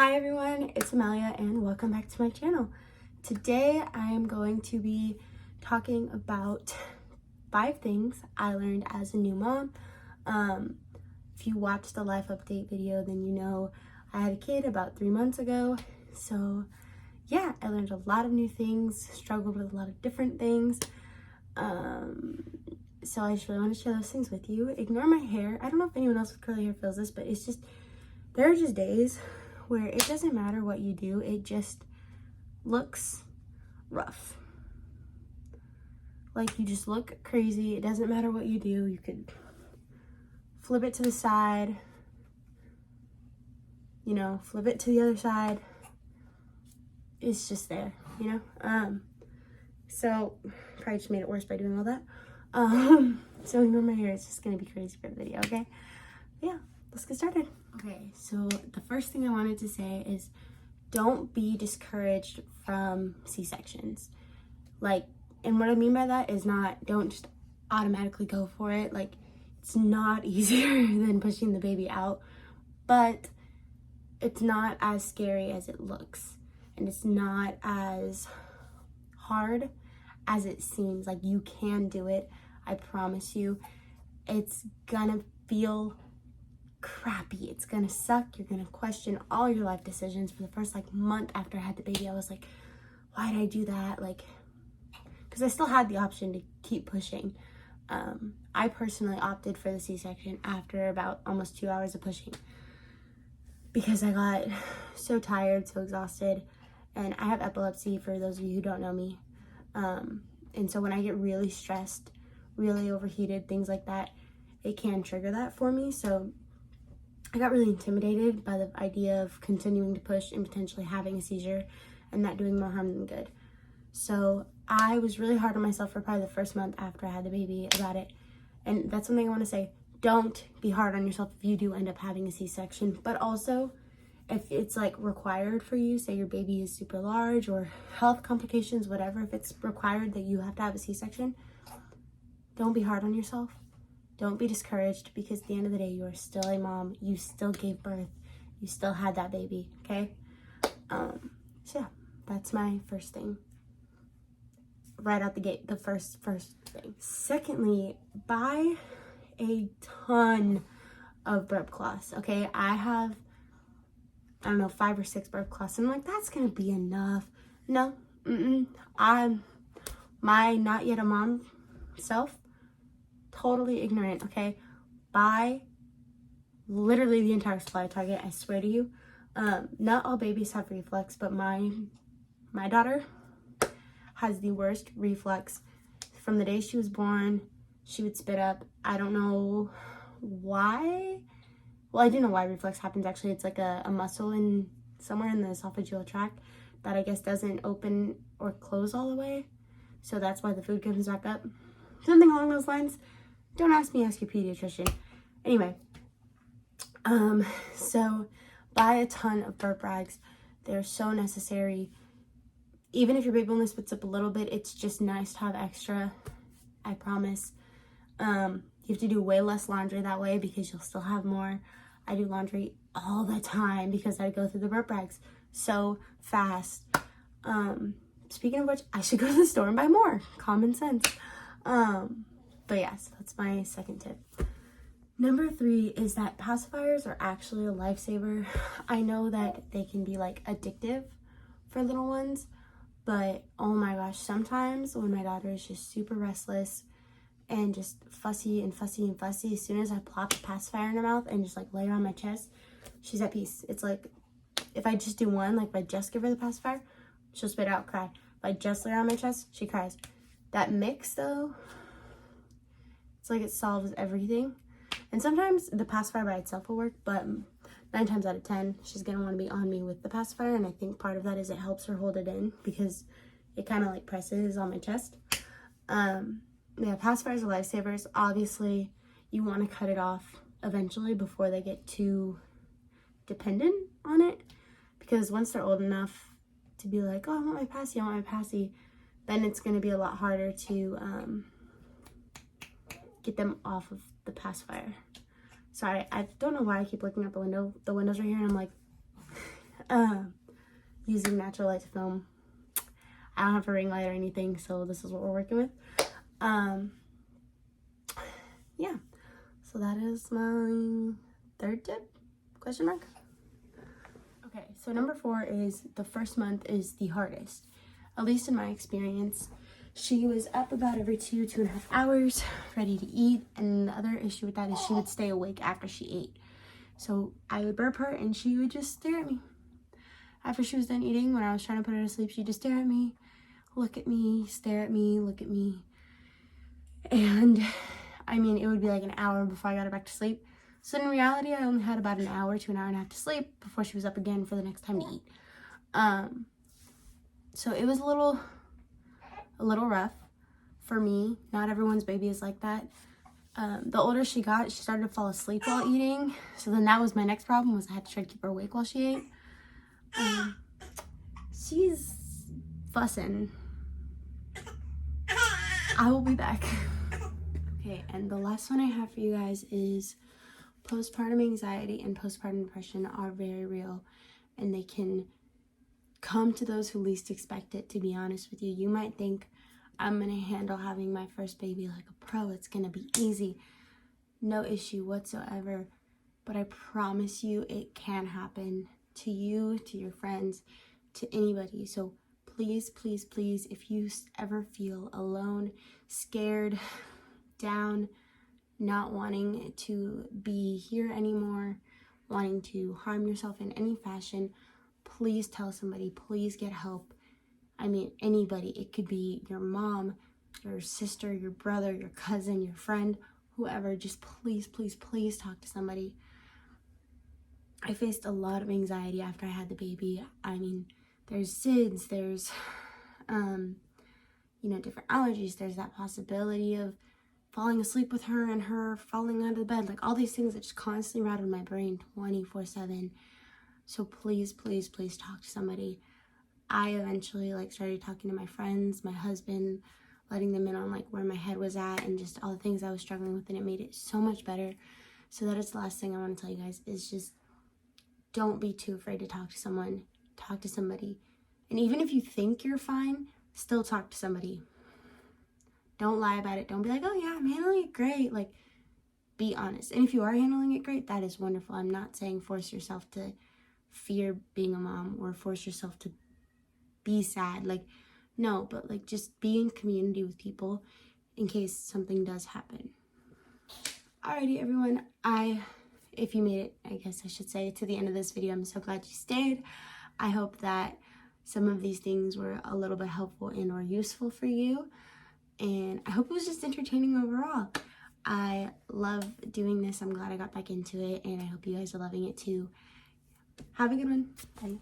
Hi everyone, it's Amelia and welcome back to my channel. Today I am going to be talking about 5 things I learned as a new mom. If you watched the life update video, then you know I had a kid about 3 months ago. So yeah, I learned a lot of new things, struggled with a lot of different things. So I just really want to share those things with you. Ignore my hair. I don't know if anyone else with curly hair feels this, but it's just, there are just days where it doesn't matter what you do, it just looks rough. Like, you just look crazy. It doesn't matter what you do. You could flip it to the side, you know, flip it to the other side. It's just there, you know? So probably just made it worse by doing all that. So ignore my hair. It's just gonna be crazy for the video, okay? But yeah, let's get started. Okay, so the first thing I wanted to say is don't be discouraged from C-sections. Like, and what I mean by that is don't just automatically go for it. Like, it's not easier than pushing the baby out, but it's not as scary as it looks. And it's not as hard as it seems. Like, you can do it, I promise you. It's gonna feel crappy, it's gonna suck, you're gonna question all your life decisions. For the first month after I had the baby, I was like, why did I do that? Like, because I still had the option to keep pushing. I personally opted for the C-section after about almost 2 hours of pushing because I got so tired, so exhausted, and I have epilepsy, for those of you who don't know me. And so when I get really stressed, really overheated, things like that, it can trigger that for me. So I got really intimidated by the idea of continuing to push and potentially having a seizure and that doing more harm than good. So I was really hard on myself for probably the first month after I had the baby about it. And that's something I want to say. Don't be hard on yourself if you do end up having a C-section. But also, if it's required for you, say your baby is super large or health complications, whatever, if it's required that you have to have a C-section, don't be hard on yourself. Don't be discouraged, because at the end of the day, you are still a mom. You still gave birth. You still had that baby, okay? So yeah, that's my first thing. Right out the gate, the first thing. Secondly, buy a ton of burp cloths, okay? I have, I don't know, 5 or 6 burp cloths, and I'm like, that's gonna be enough. No, I'm my not yet a mom self, totally ignorant, okay? Buy literally the entire supply at Target, I swear to you. Not all babies have reflux, but my daughter has the worst reflux. From the day she was born, she would spit up. I don't know why. Well, I do know why reflux happens, actually. It's like a muscle in somewhere in the esophageal tract that I guess doesn't open or close all the way. So that's why the food comes back up. Something along those lines. Don't ask me, ask your pediatrician. Anyway, so buy a ton of burp rags. They're so necessary. Even if your baby only spits up a little bit, it's just nice to have extra, I promise. You have to do way less laundry that way because you'll still have more. I do laundry all the time because I go through the burp rags so fast. Speaking of which, I should go to the store and buy more. Common sense. But yeah, so that's my second tip. Number 3 is that pacifiers are actually a lifesaver. I know that they can be addictive for little ones, but oh my gosh, sometimes when my daughter is just super restless and just fussy and fussy and fussy, as soon as I plop a pacifier in her mouth and just lay her on my chest, she's at peace. It's like, if I just do one, if I just give her the pacifier, she'll spit out, cry. If I just lay her on my chest, she cries. That mix though, it's like it solves everything. And sometimes the pacifier by itself will work, but 9 times out of 10, she's gonna want to be on me with the pacifier. And I think part of that is it helps her hold it in because it kind of presses on my chest. Yeah, pacifiers are lifesavers. Obviously, you want to cut it off eventually before they get too dependent on it, because once they're old enough to be like, oh, I want my passy, then it's going to be a lot harder to get them off of the pacifier. Sorry, I don't know why I keep looking out the window. The window's right here, and I'm like, using natural light to film. I don't have a ring light or anything, so this is what we're working with. Yeah, so that is my third tip, question mark. Okay, so number 4 is the first month is the hardest, at least in my experience. She was up about every 2.5 hours, ready to eat, and the other issue with that is she would stay awake after she ate. So I would burp her and she would just stare at me. After she was done eating, when I was trying to put her to sleep, she'd just stare at me, look at me, stare at me, look at me. And I mean, it would be like an hour before I got her back to sleep. So in reality, I only had about an hour to an hour and a half to sleep before she was up again for the next time to eat. So it was a little rough for me. Not everyone's baby is like that. The older she got, she started to fall asleep while eating. So then that was my next problem, was I had to try to keep her awake while she ate. She's fussing. I will be back. Okay, and the last one I have for you guys is postpartum anxiety and postpartum depression are very real, and they can come to those who least expect it, to be honest with you. You might think, I'm gonna handle having my first baby like a pro, it's gonna be easy, no issue whatsoever. But I promise you it can happen to you, to your friends, to anybody. So please, please, please, if you ever feel alone, scared, down, not wanting to be here anymore, wanting to harm yourself in any fashion, please tell somebody, please get help. I mean, anybody. It could be your mom, your sister, your brother, your cousin, your friend, whoever. Just please, please, please talk to somebody. I faced a lot of anxiety after I had the baby. I mean, there's SIDS, there's, different allergies. There's that possibility of falling asleep with her and her falling out of the bed. Like, all these things that just constantly rattle in my brain 24/7. So please, please, please talk to somebody. I eventually started talking to my friends, my husband, letting them in on where my head was at and just all the things I was struggling with, and it made it so much better. So that is the last thing I want to tell you guys, is just don't be too afraid to talk to someone. Talk to somebody. And even if you think you're fine, still talk to somebody. Don't lie about it. Don't be like, oh yeah, I'm handling it great. Be honest. And if you are handling it great, that is wonderful. I'm not saying force yourself to fear being a mom or force yourself to be sad. No, but just be in community with people in case something does happen. Alrighty, everyone. If you made it, I guess I should say, to the end of this video, I'm so glad you stayed. I hope that some of these things were a little bit helpful and or useful for you. And I hope it was just entertaining overall. I love doing this. I'm glad I got back into it, and I hope you guys are loving it too. Have a good one. Bye.